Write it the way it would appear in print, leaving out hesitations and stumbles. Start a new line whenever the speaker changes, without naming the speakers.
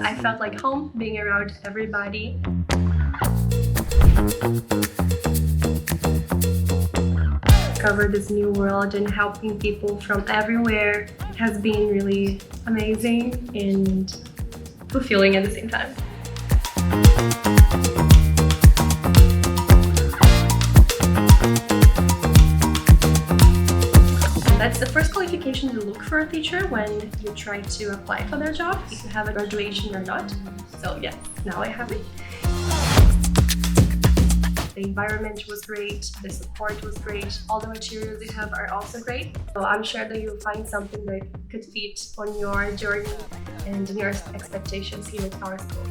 I felt like home being around everybody. Discover this new world and helping people from everywhere has been really amazing and fulfilling at the same time. That's the first qualification to look for a teacher when you try to apply for their job, if you have a graduation or not. So yes, now I have it. The environment was great, the support was great, all the materials they have are also great. So I'm sure that you'll find something that could fit on your journey and on your expectations here at our school.